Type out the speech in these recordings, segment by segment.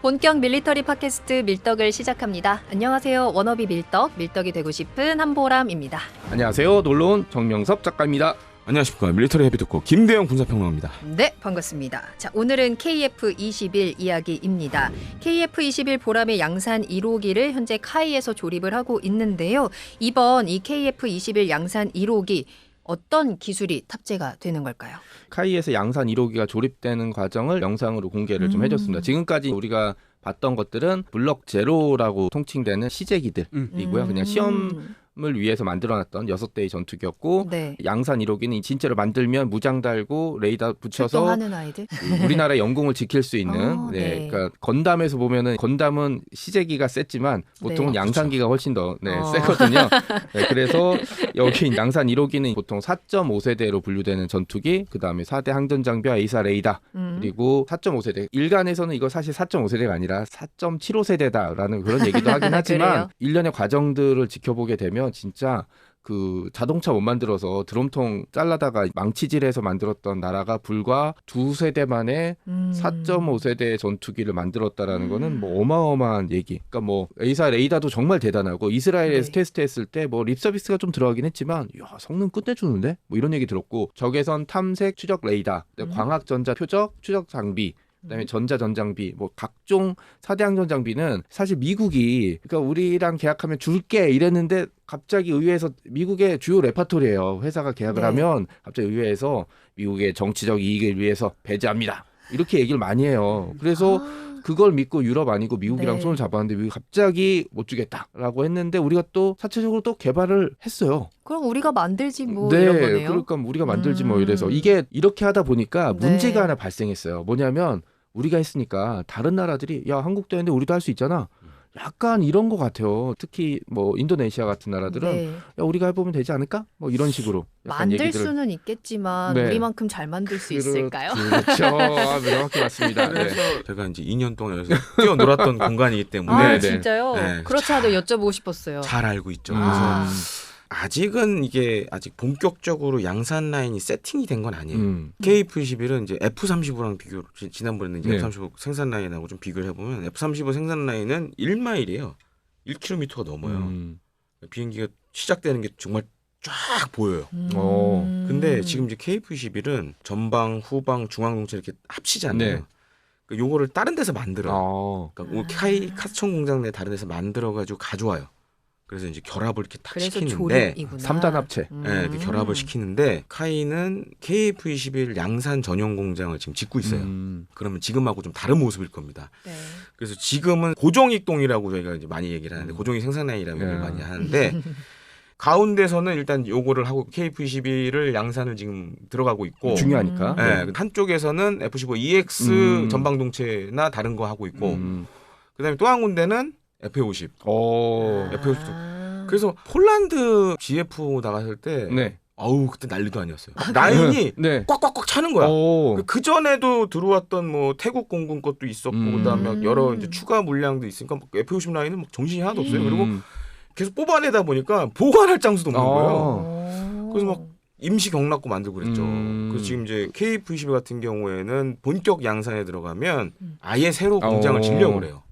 본격 밀리터리 팟캐스트 밀떡을 시작합니다. 안녕하세요. 워너비 밀떡이 되고 싶은 한보람입니다. 안녕하세요. 놀러온 정명섭 작가입니다. 안녕하십니까. 밀리터리 헤비토커 김대영 군사평론가입니다. 네, 반갑습니다. 자, 오늘은 KF-21 이야기입니다. KF-21 보람의 양산 1호기를 현재 카이에서 조립을 하고 있는데요. 이번 이 KF-21 양산 1호기 어떤 기술이 탑재가 되는 걸까요? 카이에서 양산 1호기가 조립되는 과정을 영상으로 공개를 좀 해줬습니다. 지금까지 우리가 봤던 것들은 블럭 제로라고 통칭되는 시제기들이고요. 그냥 시험을 위해서 만들어놨던 6대의 전투기였고 네. 양산 1호기는 진짜로 만들면 무장 달고 레이더 붙여서 출동하는 아이들? 우리나라의 영공을 지킬 수 있는 네. 그러니까 건담에서 보면은 건담은 시제기가 셌지만 보통은 네. 양산기가 훨씬 더 세거든요. 네, 그래서 여기 양산 1호기는 보통 4.5세대로 분류되는 전투기, 그 다음에 4대 항전 장비와 A사 레이더, 그리고 4.5세대. 일간에서는 이거 사실 4.5세대가 아니라 4.75세대다라는 그런 얘기도 하긴 하지만 일련의 과정들을 지켜보게 되면 진짜 그 자동차 못 만들어서 드럼통 잘라다가 망치질해서 만들었던 나라가 불과 2세대 만에 4.5세대 전투기를 만들었다라는 거는 뭐 어마어마한 얘기. 그러니까 뭐 A사 레이더도 정말 대단하고 이스라엘에서 테스트했을 때 뭐 립서비스가 좀 들어가긴 했지만 야, 성능 끝내주는데? 뭐 이런 얘기 들었고 적외선 탐색 추적 레이더, 광학 전자 표적 추적 장비, 그다음에 전자전장비, 뭐 각종 4대 항전 장비는 사실 미국이 그러니까 우리랑 계약하면 줄게 이랬는데 갑자기 의회에서 미국의 주요 레파토리예요. 회사가 계약을 하면 갑자기 의회에서 미국의 정치적 이익을 위해서 배제합니다. 이렇게 얘기를 많이 해요. 그래서 그걸 믿고 유럽 아니고 미국이랑 손을 잡았는데 미국이 갑자기 못 주겠다라고 했는데 우리가 또 사체적으로 또 개발을 했어요. 그럼 우리가 만들지 뭐 이런 거네요. 그러니까 우리가 만들지 뭐 이래서 이게 이렇게 하다 보니까 문제가 하나 발생했어요. 뭐냐면 우리가 했으니까 다른 나라들이 야 한국도 했는데 우리도 할 수 있잖아. 약간 이런 것 같아요. 특히 뭐 인도네시아 같은 나라들은 야 우리가 해보면 되지 않을까? 뭐 이런 식으로 약간 만들 얘기들을. 수는 있겠지만 우리만큼 잘 만들 수 있을까요? 그렇죠. 명확히 맞습니다. 그래서 제가 이제 2년 동안 여기서 뛰어놀았던 공간이기 때문에 아 진짜요? 네. 그렇지 않아도 여쭤보고 싶었어요. 잘 알고 있죠. 그래서 아직은 이게 아직 본격적으로 양산 라인이 세팅이 된 건 아니에요. KF-21은 이제 F-35랑 비교를 지난번에는 이제 F-35 생산 라인하고 좀 비교를 해보면 F-35 생산 라인은 1마일이에요. 1km가 넘어요. 비행기가 시작되는 게 정말 쫙 보여요. 근데 지금 이제 KF-21은 전방, 후방, 중앙 동체 이렇게 합치잖아요. 네. 그러니까 요거를 다른 데서 만들어요. 그러니까 카이 카스천 공장 내 다른 데서 만들어가지고 가져와요. 그래서 이제 결합을 이렇게 딱 시키는데 3단 합체. 네, 이렇게 결합을 시키는데 카이는 KF-21 양산 전용 공장을 지금 짓고 있어요. 그러면 지금하고 좀 다른 모습일 겁니다. 네. 그래서 지금은 고정익동이라고 저희가 이제 많이 얘기를 하는데 고정익 생산 라인이라고 얘기를 많이 하는데 가운데서는 일단 요거를 하고 KF-21을 양산을 지금 들어가고 있고 중요하니까. 네, 한쪽에서는 F-15EX 전방동체나 다른 거 하고 있고 그다음에 또 한 군데는 F-50. F-50. 그래서 폴란드 GF 나갔을 때 아우 그때 난리도 아니었어요. 라인이 꽉꽉꽉 차는 거야. 그 전에도 들어왔던 뭐 태국 공군 것도 있었고 그다음에 여러 이제 추가 물량도 있으니까 F-50 라인은 뭐 정신이 하나도 없어요. 그리고 계속 뽑아내다 보니까 보관할 장소도 없는 거예요. 그래서 막 임시 경락고 만들고 그랬죠. 그래서 지금 이제 KF-21 같은 경우에는 본격 양산에 들어가면 아예 새로 공장을 지려고 그래요.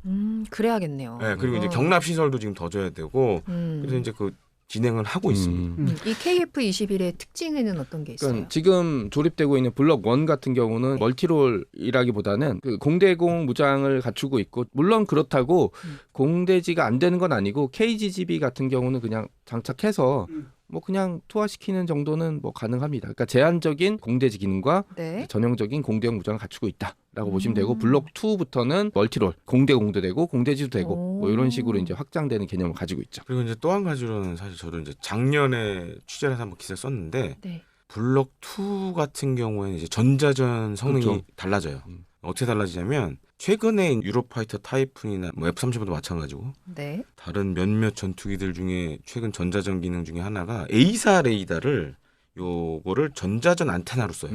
그래야겠네요. 네, 그리고 이제 경납 시설도 지금 더 줘야 되고 그래서 이제 그 진행을 하고 있습니다. 이 KF-21의 특징에는 어떤 게 있어요? 그러니까 지금 조립되고 있는 블럭 1 같은 경우는 멀티롤이라기보다는 그 공대공 무장을 갖추고 있고 물론 그렇다고 공대지가 안 되는 건 아니고 KGGB 같은 경우는 그냥 장착해서 뭐 그냥 투하시키는 정도는 뭐 가능합니다. 그러니까 제한적인 공대지 기능과 전형적인 공대용 무장을 갖추고 있다라고 보시면 되고 블록 2부터는 멀티롤 공대공도 되고 공대지도 되고 뭐 이런 식으로 이제 확장되는 개념을 가지고 있죠. 그리고 이제 또 한 가지로는 사실 저도 이제 작년에 취재를 해서 한번 기사를 썼는데 블록 2 같은 경우에는 이제 전자전 성능이 달라져요. 어떻게 달라지냐면 최근에 유로파이터 타이푼이나 뭐 F-35도 마찬가지고 다른 몇몇 전투기들 중에 최근 전자전 기능 중에 하나가 A사 레이더를 요거를 전자전 안테나로 써요.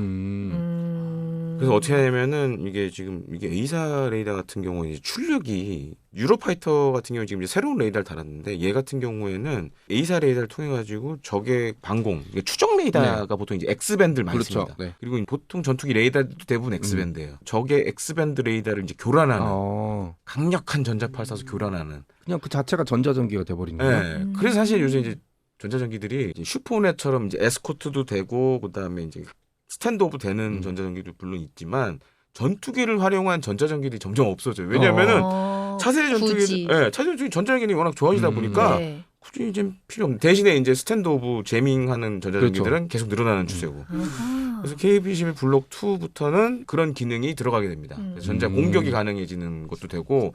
그래서 어떻게 하냐면은 이게 지금 이게 A사 레이더 같은 경우는 이제 출력이 유로파이터 같은 경우 지금 이제 새로운 레이더를 달았는데 얘 같은 경우에는 A사 레이더를 통해 가지고 적의 방공, 이게 추적 레이더가 보통 이제 X밴드를 많이 그렇죠. 씁니다. 네. 그리고 보통 전투기 레이더도 대부분 X밴드예요. 적의 X밴드 레이더를 이제 교란하는 강력한 전자파를 쏴서 교란하는. 그냥 그 자체가 전자전기가 돼버리는 거예요. 네. 그래서 사실 요새 이제 전자전기들이 이제 슈퍼넷처럼 이제 에스코트도 되고 그다음에 이제 스탠드오프 되는 전자전기도 물론 있지만 전투기를 활용한 전자전기들이 점점 없어져요. 왜냐하면은 차세대 전투기, 네, 차세대 전투기 전자전기는 워낙 좋아지다 보니까 네. 굳이 이제 필요 없는. 대신에 이제 스탠드오프 제밍하는 전자전기들은 그렇죠. 계속 늘어나는 추세고. 그래서 KF-21 블록 2부터는 그런 기능이 들어가게 됩니다. 그래서 전자 공격이 가능해지는 것도 되고.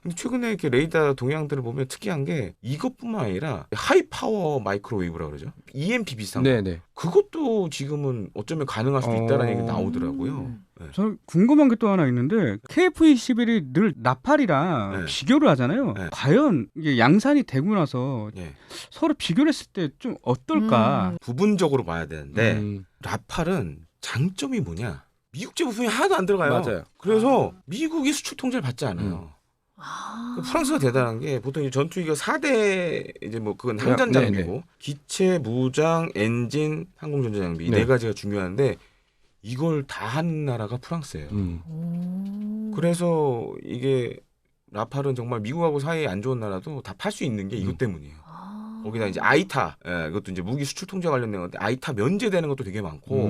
근데 최근에 이렇게 레이더 동향들을 보면 특이한 게 이것뿐만 아니라 하이 파워 마이크로웨이브라 그러죠. EMP 비슷한 거. 네네. 그것도 지금은 어쩌면 가능할 수도 있다는 얘기가 나오더라고요. 네. 저는 궁금한 게 또 하나 있는데 KF-21이 늘 나팔이랑 네. 비교를 하잖아요. 네. 과연 이게 양산이 되고 나서 예. 서로 비교를 했을 때 좀 어떨까? 부분적으로 봐야 되는데 라팔은 장점이 뭐냐? 미국 제품이 하나도 안 들어가요. 맞아요. 그래서 미국이 수출 통제를 받지 않아요. 프랑스가 대단한 게 보통 이 전투기가 4대 이제 뭐 그건 항전 장비고 네네. 기체, 무장, 엔진, 항공 전자 장비 이 네. 네 가지가 중요한데 이걸 다 하는 나라가 프랑스예요. 그래서 이게 라팔은 정말 미국하고 사이에 안 좋은 나라도 다 팔 수 있는 게 이것 때문이에요. 거기다 이제 아이타, 이것도 이제 무기 수출 통제 관련된 건데 아이타 면제되는 것도 되게 많고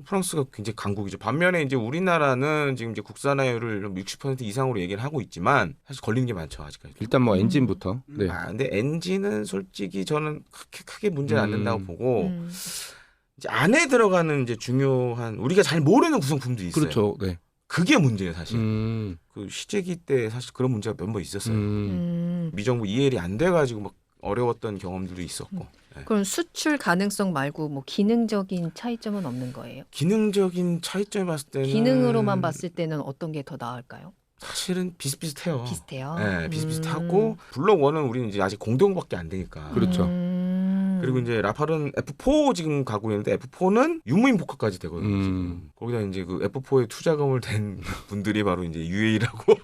프랑스가 굉장히 강국이죠. 반면에 이제 우리나라는 지금 이제 국산화율을 60% 이상으로 얘기를 하고 있지만 사실 걸리는 게 많죠 아직까지. 일단 뭐 엔진부터. 네. 근데 엔진은 솔직히 저는 크게 문제는 안 된다고 보고 이제 안에 들어가는 이제 중요한 우리가 잘 모르는 구성품들이 있어요. 그렇죠. 네. 그게 문제예요 사실. 음. 그 시제기 때 사실 그런 문제가 몇 번 있었어요. 음. 미정부 이해이 안 돼가지고 막 어려웠던 경험들도 있었고. 네. 그럼 수출 가능성 말고 뭐 기능적인 차이점은 없는 거예요? 기능적인 차이점을 봤을 때는 기능으로만 봤을 때는 어떤 게 더 나을까요? 사실은 비슷비슷해요. 비슷해요. 네, 비슷비슷하고 블록 1은 우리는 이제 아직 공동밖에 안 되니까. 그렇죠. 그리고 이제 라팔은 F4 지금 가고 있는데 F4는 유무인 복합까지 되거든요. 지금. 거기다 이제 그 F4에 투자금을 댄 분들이 바로 이제 UAE라고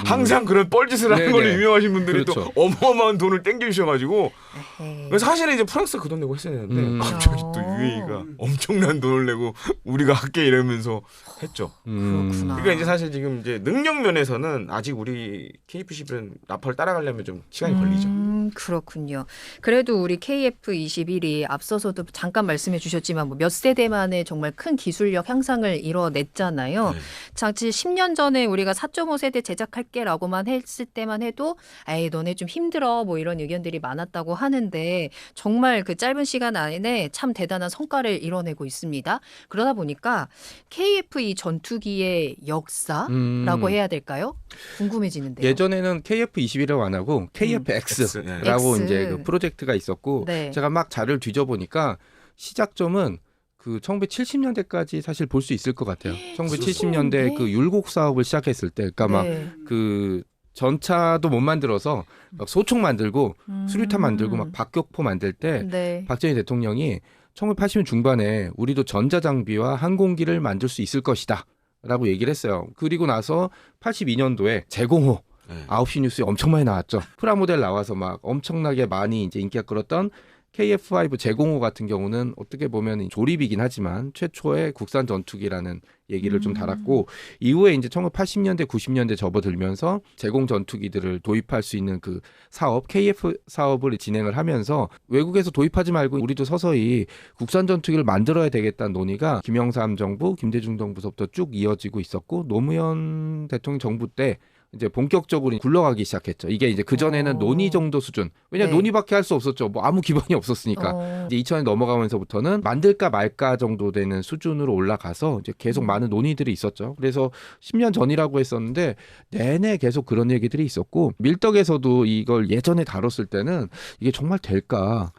항상 그런 뻘짓을 하는 네네. 걸로 유명하신 분들이 그렇죠. 또 어마어마한 돈을 땡겨주셔가지고 에헤이. 그래서 사실은 이제 프랑스가 그 돈 내고 했어야 되는데 갑자기 또 UAE가 엄청난 돈을 내고 우리가 할게 이러면서 했죠. 그렇구나. 그러니까 이제 사실 지금 이제 능력 면에서는 아직 우리 KF-21은 라팔을 따라가려면 좀 시간이 걸리죠. 그렇군요. 그래도 우리 KF-21이 앞서서도 잠깐 말씀해 주셨지만 뭐 몇 세대 만에 정말 큰 기술력 향상을 이뤄냈잖아요. 네. 사실 10년 전에 우리가 4.5세대 제작할게라고만 했을 때만 해도 에이 너네 좀 힘들어 뭐 이런 의견들이 많았다고 하는데 정말 그 짧은 시간 안에 참 대단한 성과를 이뤄내고 있습니다. 그러다 보니까 KF-2 전투기의 역사라고 해야 될까요? 궁금해지는데요. 예전에는 KF-21이라고 안 하고 KF-X라고 X. 이제 그 프로젝트가 있었고 네. 제가 막 자료를 뒤져보니까 시작점은 그 1970년대까지 사실 볼 수 있을 것 같아요. 1970년대 그 율곡 사업을 시작했을 때, 그러니까 막 그 전차도 못 만들어서 막 소총 만들고 수류탄 만들고 막 박격포 만들 때 네. 박정희 대통령이 1980년 중반에 우리도 전자장비와 항공기를 만들 수 있을 것이다 라고 얘기를 했어요. 그리고 나서 82년도에 제공호 네. 9시 뉴스에 엄청 많이 나왔죠. 프라모델 나와서 막 엄청나게 많이 이제 인기가 끌었던 KF-5 제공호 같은 경우는 어떻게 보면 조립이긴 하지만 최초의 국산 전투기라는 얘기를 좀 달았고 이후에 이제 1980년대 90년대 접어들면서 제공 전투기들을 도입할 수 있는 그 사업 KF 사업을 진행을 하면서 외국에서 도입하지 말고 우리도 서서히 국산 전투기를 만들어야 되겠다는 논의가 김영삼 정부, 김대중 정부서부터 쭉 이어지고 있었고 노무현 대통령 정부 때 이제 본격적으로 굴러가기 시작했죠. 이게 이제 그전에는 논의 정도 수준. 왜냐하면 네. 논의밖에 할 수 없었죠. 뭐 아무 기반이 없었으니까. 이제 2000년 넘어가면서부터는 만들까 말까 정도 되는 수준으로 올라가서 이제 계속 많은 논의들이 있었죠. 그래서 10년 전이라고 했었는데 내내 계속 그런 얘기들이 있었고 밀떡에서도 이걸 예전에 다뤘을 때는 이게 정말 될까?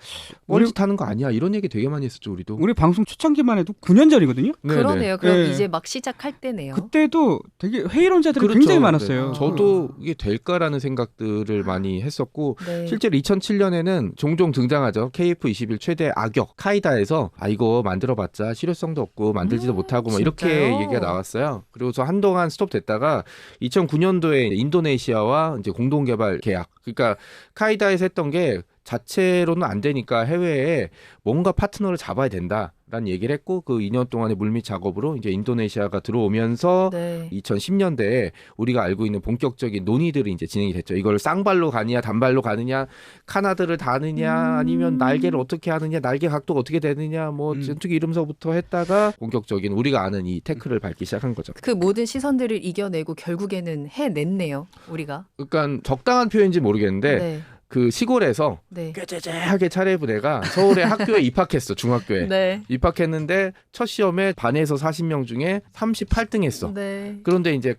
뻘짓하는 거 아니야? 이런 얘기 되게 많이 했었죠. 우리도. 우리 방송 초창기만 해도 9년 전이거든요. 그러네요. 그럼 네. 이제 막 시작할 때네요. 그때도 되게 회의론자들이 그렇죠. 굉장히 많았어요. 저도 이게 될까라는 생각들을 많이 했었고 네. 실제로 2007년에는 종종 등장하죠. KF21 최대 악역 카이다에서 이거 만들어봤자 실효성도 없고 만들지도 못하고 뭐 이렇게 진짜요? 얘기가 나왔어요. 그리고서 한동안 스톱됐다가 2009년도에 인도네시아와 이제 공동개발 계약. 그러니까 카이다에서 했던 게 자체로는 안 되니까 해외에 뭔가 파트너를 잡아야 된다라는 얘기를 했고 그 2년 동안의 물밑 작업으로 이제 인도네시아가 들어오면서 네. 2010년대에 우리가 알고 있는 본격적인 논의들이 이제 진행이 됐죠. 이걸 쌍발로 가느냐 단발로 가느냐 카나드를 다느냐 아니면 날개를 어떻게 하느냐 날개 각도가 어떻게 되느냐 뭐 전투기 이름서부터 했다가 본격적인 우리가 아는 이 태클을 밟기 시작한 거죠. 그 모든 시선들을 이겨내고 결국에는 해냈네요. 우리가. 그러니까 적당한 표현인지 모르겠는데 네. 그 시골에서 네. 꾀죄죄하게 차례부대가 서울의 학교에 입학했어. 중학교에. 네. 입학했는데 첫 시험에 반에서 40명 중에 38등 했어. 네. 그런데 이제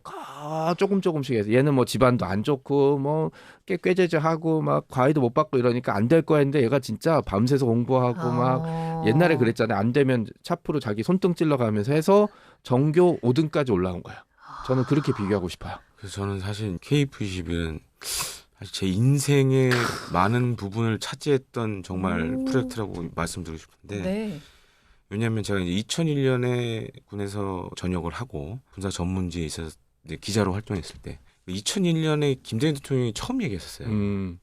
조금씩 해서 얘는 뭐 집안도 안 좋고 뭐 꾀죄죄하고 막 과외도 못 받고 이러니까 안 될 거야 했는데 얘가 진짜 밤새서 공부하고 막 옛날에 그랬잖아요. 안 되면 차프로 자기 손등 찔러가면서 해서 전교 5등까지 올라온 거야. 저는 그렇게 비교하고 싶어요. 그래서 저는 사실 KF21은 사실 제 인생의 많은 부분을 차지했던 정말 프로젝트라고 말씀드리고 싶은데 네. 왜냐하면 제가 이제 2001년에 군에서 전역을 하고 군사 전문지에 있어서 이제 기자로 활동했을 때 2001년에 김대중 대통령이 처음 얘기했었어요.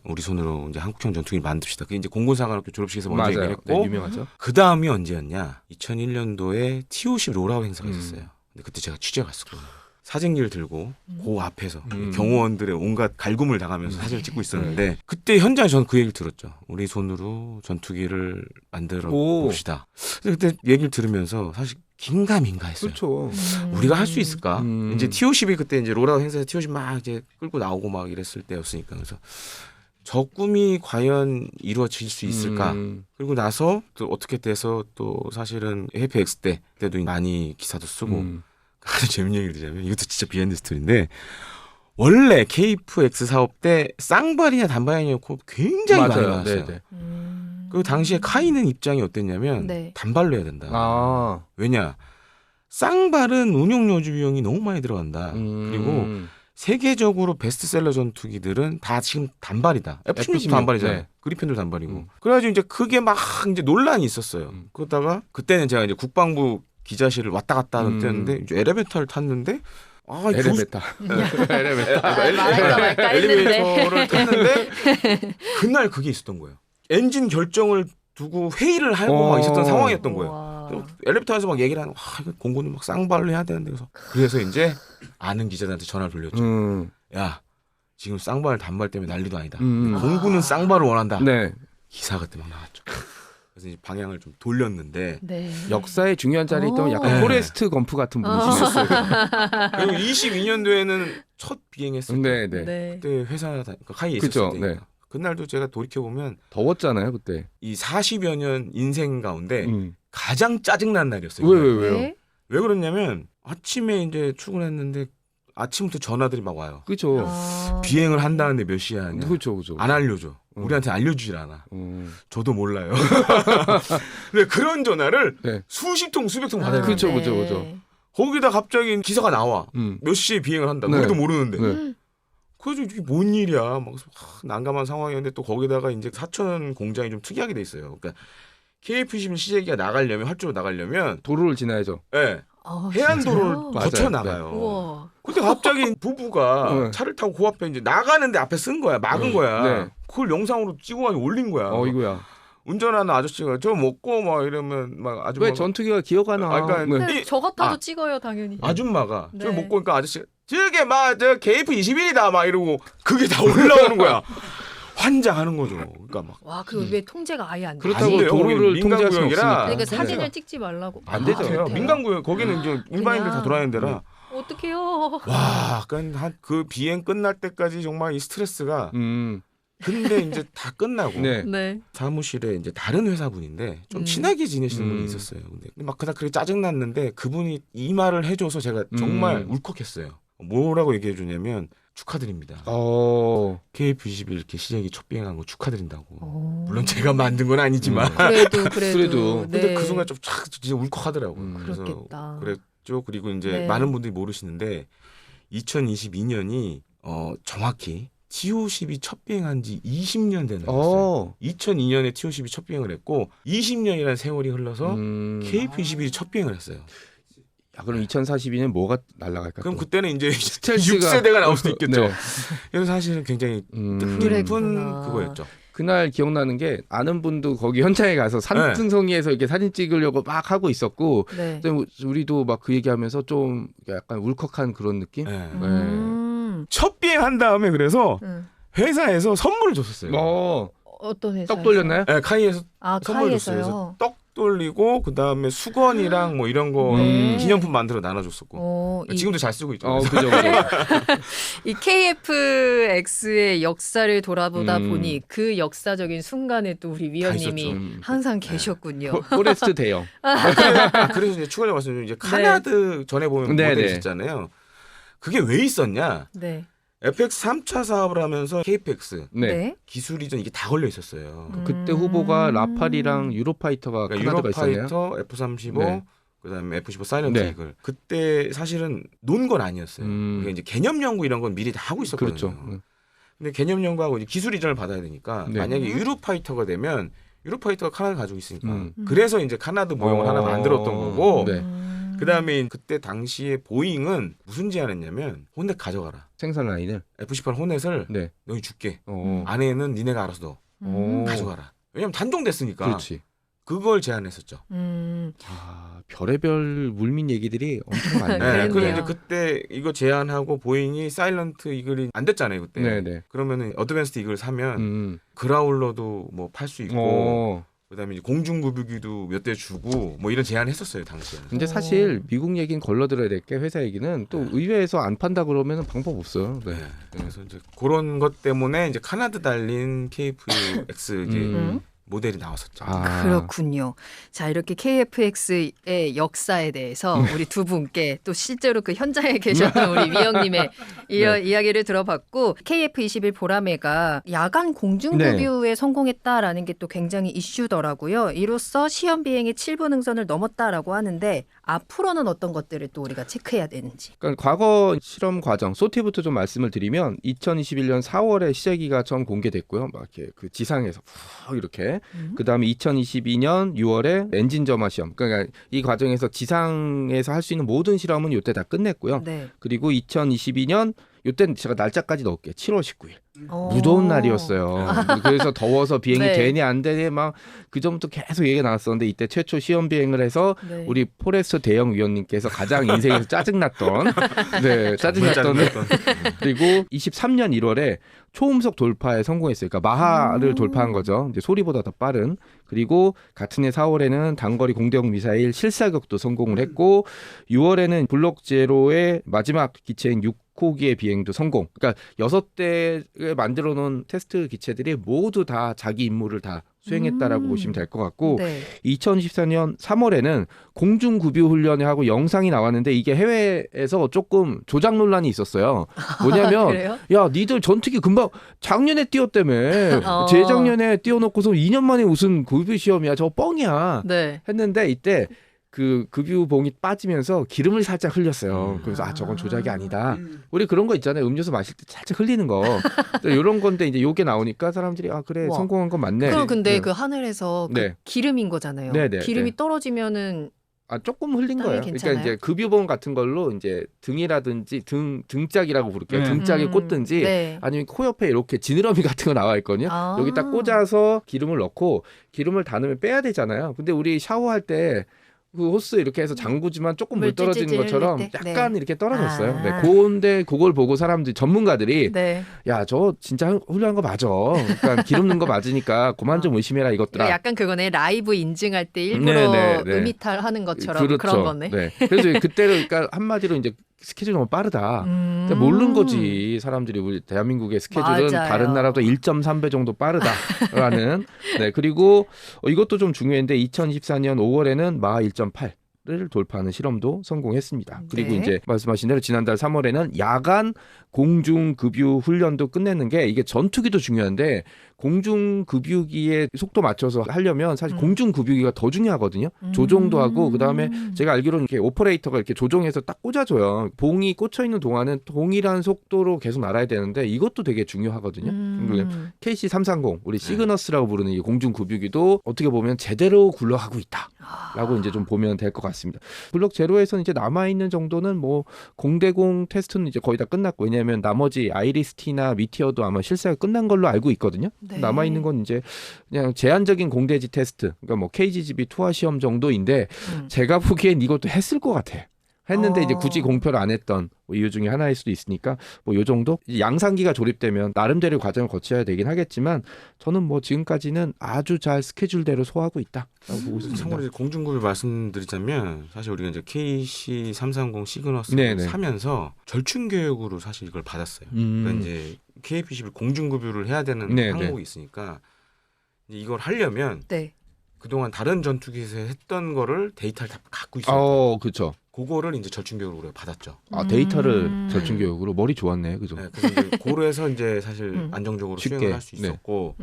우리 손으로 이제 한국형 전투기 만듭시다. 그게 이제 공군사관학교 졸업식에서 먼저 맞아요. 얘기했고 네, 유명하죠. 그 다음이 언제였냐? 2001년도에 TOC 롤아웃 행사가 있었어요. 근데 그때 제가 취재 갔었거든요. 사진기를 들고 그 앞에서 경호원들의 온갖 갈굼을 당하면서 사진을 찍고 있었는데 그때 현장에 저는 그 얘기를 들었죠. 우리 손으로 전투기를 만들어 봅시다. 그때 얘기를 들으면서 사실 긴가민가했어요. 그렇죠. 우리가 할 수 있을까? 이제 TOCB 그때 이제 롤아웃 행사에서 TOC 막 이제 끌고 나오고 막 이랬을 때였으니까 그래서 저 꿈이 과연 이루어질 수 있을까? 그리고 나서 또 어떻게 돼서 또 사실은 해피 X 때도 많이 기사도 쓰고 아주 재밌는 얘기를 드리자면 이것도 진짜 비하인드 스토리인데 원래 KF-X 사업 때 쌍발이냐 단발이냐고 굉장히 많이 나왔어요. 그 당시에 카이는 입장이 어땠냐면 네. 단발로 해야 된다. 왜냐? 쌍발은 운용 여주 비용이 너무 많이 들어간다. 그리고 세계적으로 베스트셀러 전투기들은 다 지금 단발이다. F-16도 단발이잖아요. 네. 그리펜도 단발이고. 그래가지고 이제 그게 막 이제 논란이 있었어요. 그러다가 그때는 제가 이제 국방부 기자실을 왔다 갔다 하는 때였는데 이제 엘리베이터를 탔는데 엘리베이터. 말할까 말까 했는데. 엘리베이터를 탔는데 그날 그게 있었던 거예요. 엔진 결정을 두고 회의를 하고 막 있었던 상황이었던 거예요. 엘리베이터에서 막 얘기를 하는 이거 공군은 막 쌍발로 해야 되는데 그래서 이제 아는 기자들한테 전화를 돌렸죠. 야 지금 쌍발 단발 때문에 난리도 아니다. 공군은 쌍발을 원한다. 네. 기사 그때 막 나왔죠. 그래서 이제 방향을 좀 돌렸는데 네. 역사의 중요한 자리에 있던 약간 포레스트 검프 같은 분이시었어요. 그리고 22년도에는 첫 비행했을 때 네. 그때 회사 카이에 그쵸, 있었을 때 네. 그날도 제가 돌이켜보면 더웠잖아요 그때. 이 40여 년 인생 가운데 가장 짜증난 날이었어요. 왜요? 네. 왜 그러냐면 아침에 이제 출근했는데 아침부터 전화들이 막 와요. 그렇죠. 비행을 한다는데 몇 시에 하냐. 그렇죠. 안 알려줘. 우리한테 알려주질 않아. 저도 몰라요. 근데 그런 전화를 네. 수십 통 수백 통 받아야 돼요. 그렇죠. 거기다 갑자기 기사가 나와. 몇 시에 비행을 한다. 네. 우리도 모르는데. 네. 그래서 이게 뭔 일이야. 막 난감한 상황이었는데 또 거기다가 이제 사천 공장이 좀 특이하게 돼 있어요. 그러니까 KF-21 시제기가 나가려면 활주로 나가려면 도로를 지나야죠. 네. 해안도로를 진짜요? 거쳐 맞아요. 나가요. 우와. 근데 갑자기 부부가 네. 차를 타고 그 앞에 이제 나가는데 앞에 쓴 거야. 막은 거야. 네. 그걸 영상으로 찍어가지고 올린 거야. 이거야. 운전하는 아저씨가 저 먹고 막 이러면 막 아줌마가 왜 전투기가 기어가 나? 그러니까 네, 저 같아도 찍어요 당연히. 아줌마가 네. 저 먹고 그러니까 아저씨가 저게 막 저 KF-21이다 막 이러고 그게 다 올라오는 거야. 환장하는 거죠. 그러니까 막 와, 그 왜 통제가 아예 안 돼? 그렇다고 안 돼요. 도로를 민간 통제할 수 구역이라. 없으니까. 그러니까 네. 사진을 찍지 말라고. 안 되죠. 돼요. 돼요? 민간구역 거기는 이제 일반인들 다 돌아다니는 데라. 어떡해요. 와, 그러니까 그 비행 끝날 때까지 정말 이 스트레스가. 근데 이제 다 끝나고 네. 네. 사무실에 이제 다른 회사분인데 좀 친하게 지내시는 분이 있었어요. 근데 막 그다 그렇게 짜증 났는데 그분이 이 말을 해줘서 제가 정말 울컥했어요. 뭐라고 얘기해 주냐면 축하드립니다. KF-21 이렇게 시작이 첫 비행한 거 축하드린다고. 물론 제가 만든 건 아니지만. 그래도. 근데 네. 그 순간 좀 촥 진짜 울컥하더라고요. 그렇겠다. 그랬죠. 그리고 이제 네. 많은 분들이 모르시는데 2022년이 정확히 T50이 첫 비행한 지 20년 된 날이었어요. 2002년에 T50이 첫 비행을 했고 20년이라는 세월이 흘러서 KF-21이 첫 비행을 했어요. 야, 그럼 2042년 뭐가 날아갈까? 그럼 또? 그때는 이제 스텔스가 6세대가 나올 수도 있겠죠. 네. 그래서 사실은 굉장히 뜻깊은 그랬구나. 그거였죠. 그날 기억나는 게 아는 분도 거기 현장에 가서 산등성이에서 이렇게 사진 찍으려고 막 하고 있었고 네. 우리도 막 그 얘기하면서 좀 약간 울컥한 그런 느낌? 네. 첫 비행한 다음에 그래서 회사에서 선물을 줬었어요. 어떤 회사? 떡 돌렸나요? 네, 카이에서 아, 선물 줬어요. 그래서 떡 돌리고 그 다음에 수건이랑 뭐 이런 거 기념품 만들어 나눠줬었고 지금도 잘 쓰고 있죠. 그죠. 이 KFX의 역사를 돌아보다 보니 그 역사적인 순간에 또 우리 위원님이 항상 계셨군요. 포레스트 대형. 그래서 이제 추가로 말씀드리면 이제 카나드 전에 보면 모델이 있었잖아요. 그게 왜 있었냐? 네. FX 3차 사업을 하면서 KFX 네. 기술 이전 이게 다 걸려 있었어요. 그때 후보가 라팔이랑 유로파이터가 카나드가 있었네요. 유로파이터, F-35, 네. 그다음에 F-15 사이런트 네. 이글. 그때 사실은 논 건 아니었어요. 그러니까 이제 개념 연구 이런 건 미리 다 하고 있었거든요. 그렇죠. 근데 개념 연구하고 이제 기술 이전을 받아야 되니까 네. 만약에 유로파이터가 되면 유로파이터가 카나다 가지고 있으니까 그래서 이제 카나드 모형을 하나 만들었던 거고. 네. 그다음에 그때 당시에 보잉은 무슨 제안했냐면 호넷 가져가라. 생산 라인을 F-18 호넷을 네. 너희 줄게. 어. 안에는 니네가 알아서 가져가라. 왜냐면 단종됐으니까. 그렇지. 그걸 제안했었죠. 별의별 물밑 얘기들이 엄청 많네요. 네, 그래서 이제 그때 이거 제안하고 보잉이 사일런트 이글이 안 됐잖아요 그때. 네네. 그러면은 어드밴스드 이글 사면 그라울러도 뭐 팔 수 있고. 그다음에 이제 공중구비기도 몇 대 주고 뭐 이런 제안을 했었어요 당시에. 근데 사실 미국 얘기는 걸러들어야 될 게 회사 얘기는 또 의회에서 안 판다 그러면 방법 없어요. 네. 그래서 이제 그런 것 때문에 이제 카나드 달린 KF-X 이제 모델이 나왔었죠. 그렇군요. 자, 이렇게 KF-X의 역사에 대해서 우리 두 분께 또 실제로 그 현장에 계셨던 우리 위영님의 이야기를 들어봤고 KF-21 보라매가 야간 공중급유에 성공했다라는 게 또 굉장히 이슈더라고요. 이로써 시험 비행의 7분 능선을 넘었다라고 하는데 앞으로는 어떤 것들을 또 우리가 체크해야 되는지. 그러니까 과거 실험 과정 소티부터 좀 말씀을 드리면 2021년 4월에 시제기가 처음 공개됐고요. 막 이렇게 그 지상에서 후 이렇게 그다음에 2022년 6월에 엔진 점화 시험. 그러니까 이 과정에서 지상에서 할 수 있는 모든 실험은 이때 다 끝냈고요. 네. 그리고 2022년 이때는 제가 날짜까지 넣을게요. 7월 19일. 무더운 날이었어요. 그래서 더워서 비행이 되니 안 되니 막 그 전부터 계속 얘기가 나왔었는데 이때 최초 시험 비행을 해서 우리 포레스트 대형 위원님께서 가장 인생에서 짜증났던 짜증났던 그리고 23년 1월에 초음속 돌파에 성공했어요. 그러니까 마하를 돌파한 거죠. 이제 소리보다 더 빠른. 그리고 같은 해 4월에는 단거리 공대용 미사일 실사격도 성공을 했고 6월에는 블록 제로의 마지막 기체인 6호기의 비행도 성공. 그러니까 6대에 만들어 놓은 테스트 기체들이 모두 다 자기 임무를 다 수행했다라고 보시면 될 것 같고 2014년 3월에는 공중구비 훈련을 하고 영상이 나왔는데 이게 해외에서 조금 조작 논란이 있었어요. 뭐냐면 야 니들 전투기 금방 작년에 띄웠다며 재작년에 띄워놓고서 2년 만에 무슨 구비 시험이야 저거 뻥이야 했는데 이때 그 급유봉이 빠지면서 기름을 살짝 흘렸어요. 그래서 저건 조작이 아니다. 우리 그런 거 있잖아요. 음료수 마실 때 살짝 흘리는 거. 이런 건데 이제 요게 나오니까 사람들이 그래 성공한 건 맞네. 그럼 근데 그 하늘에서 그 기름인 거잖아요. 기름이 떨어지면은 조금 흘린 거예요. 괜찮아요? 그러니까 이제 급유봉 같은 걸로 이제 등이라든지 등짝이라고 부를게요. 등짝에 꽂든지 아니면 코 옆에 이렇게 지느러미 같은 거 나와 있거든요. 여기 딱 꽂아서 기름을 넣고 기름을 닿으면 빼야 되잖아요. 근데 우리 샤워할 때 그 호스 이렇게 해서 잠그지만 조금 물 떨어지는 것처럼 약간 이렇게 떨어졌어요. 그런데 그걸 보고 사람들이 전문가들이 야, 저 진짜 훌륭한 거 맞아. 그러니까 기름 넣은 거 맞으니까 그만 좀 의심해라 이것들아. 약간 그거네. 라이브 인증할 때 일부러 음이탈 하는 것처럼 그런 거네. 그래서 그때는 그러니까 한마디로 이제 스케줄이 너무 빠르다. 모르는 거지. 사람들이 우리 대한민국의 스케줄은 다른 나라보다 1.3배 정도 빠르다라는. 그리고 이것도 좀 중요한데 2024년 5월에는 마하 1.8. 를 돌파하는 실험도 성공했습니다. 그리고 네. 이제 말씀하신 대로 지난달 3월에는 야간 공중급유 훈련도 끝냈는 게 이게 전투기도 중요한데 공중급유기에 속도 맞춰서 하려면 사실 공중급유기가 더 중요하거든요. 조종도 하고 그다음에 제가 알기로는 이렇게 오퍼레이터가 이렇게 조종해서 딱 꽂아줘요. 봉이 꽂혀 있는 동안은 동일한 속도로 계속 날아야 되는데 이것도 되게 중요하거든요. KC-330 우리 시그너스라고 부르는 이 공중급유기도 어떻게 보면 제대로 굴러가고 있다라고 이제 좀 보면 될 것 같습니다. 블록 제로에서는 이제 남아 있는 정도는 뭐 공대공 테스트는 이제 거의 다 끝났고 왜냐하면 나머지 아이리스-T나 미티어도 아마 실사가 끝난 걸로 알고 있거든요. 네. 남아 있는 건 이제 그냥 제한적인 공대지 테스트, 그러니까 뭐 KGB 투하 시험 정도인데 제가 보기엔 이것도 했을 것 같아. 했는데 이제 굳이 공표를 안 했던 뭐 이유 중에 하나일 수도 있으니까 뭐 요 정도 양산기가 조립되면 나름대로 과정을 거쳐야 되긴 하겠지만 저는 뭐 지금까지는 아주 잘 스케줄대로 소화하고 있다라고 보고 있습니다. 참고로 공중급유 말씀드리자면 사실 우리가 이제 KC-330 시그너스 네네. 사면서 절충 교육으로 사실 이걸 받았어요. 그러니까 이제 KF-21 공중급유를 해야 되는 네네. 항목이 있으니까 이걸 하려면 네. 그동안 다른 전투기에서 했던 거를 데이터를 다 갖고 있어요. 그렇죠. 그거를 이제 절충 교육으로 우리가 받았죠. 데이터를 절충 교육으로 머리 좋았네, 그죠? 네, 그래서 이제 고로해서 이제 사실 안정적으로 쉽게, 수행을 할 수 있었고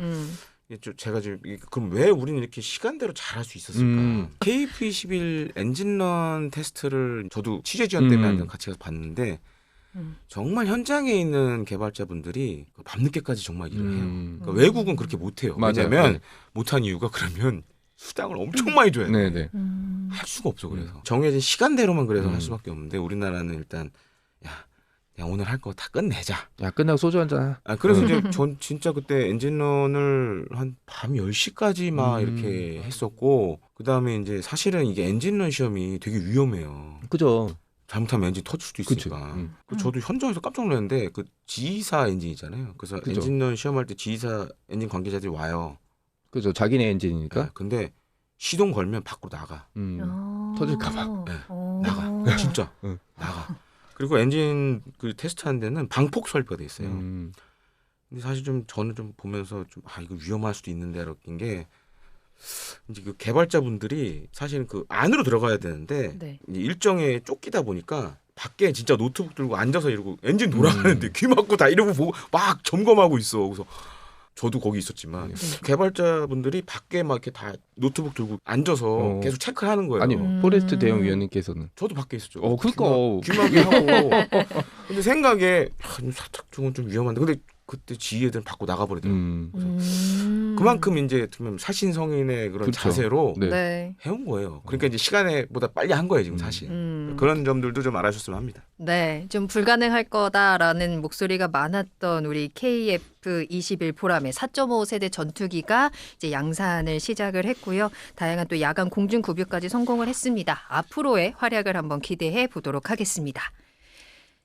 제가 지금 그럼 왜 우리는 이렇게 시간대로 잘 할 수 있었을까? KF-21 엔진런 테스트를 저도 취재 지원 때문에 같이 가서 봤는데 정말 현장에 있는 개발자분들이 밤늦게까지 정말 일을 해요. 그러니까 외국은 그렇게 못해요. 왜냐하면 못한 이유가 그러면 수당을 엄청 많이 줘야 돼. 네네. 할 수가 없어. 그래서 정해진 시간대로만 그래서 할 수밖에 없는데 우리나라는 일단 야 오늘 할 거 다 끝내자. 야 끝나고 소주 한잔. 그래서 이제 전 진짜 그때 엔진런을 한 밤 10시까지 막 이렇게 했었고 그다음에 이제 사실은 이게 엔진런 시험이 되게 위험해요. 그죠. 잘못하면 엔진 터질 수도 있으니까. 저도 현장에서 깜짝 놀랐는데 그 G2사 엔진이잖아요. 그래서 그죠. 엔진런 시험할 때 G2사 엔진 관계자들이 와요. 그죠. 자기네 엔진이니까. 근데 시동 걸면 밖으로 나가. 터질까봐. 나가. 진짜 나가. 그리고 엔진 그 테스트하는 데는 방폭 설비가 돼 있어요. 근데 사실 좀 저는 좀 보면서 좀 이거 위험할 수도 있는데 느낀 게 이제 그 개발자분들이 사실은 그 안으로 들어가야 되는데 네. 이제 일정에 쫓기다 보니까 밖에 진짜 노트북 들고 앉아서 이러고 엔진 돌아가는데 귀 막고 다 이러고 보고 막 점검하고 있어. 그래서 저도 거기 있었지만 개발자분들이 밖에 막 이렇게 다 노트북 들고 앉아서 계속 체크를 하는 거예요. 아니 포레스트 대형 위원님께서는 저도 밖에 있었죠. 그러니까 귀마개 하고. 근데 생각에 사탁 중은 좀 위험한데 근데 그때 지휘 애들은 밖으로 나가버리더라고요. 그만큼 이제 사신 성인의 그런 그렇죠. 자세로 네. 해온 거예요. 그러니까 이제 시간에보다 빨리 한 거예요 지금 사실. 그런 점들도 좀 알아주셨으면 합니다. 네, 좀 불가능할 거다라는 목소리가 많았던 우리 KF-21 보람의 4.5 세대 전투기가 이제 양산을 시작을 했고요. 다양한 또 야간 공중 급유까지 성공을 했습니다. 앞으로의 활약을 한번 기대해 보도록 하겠습니다.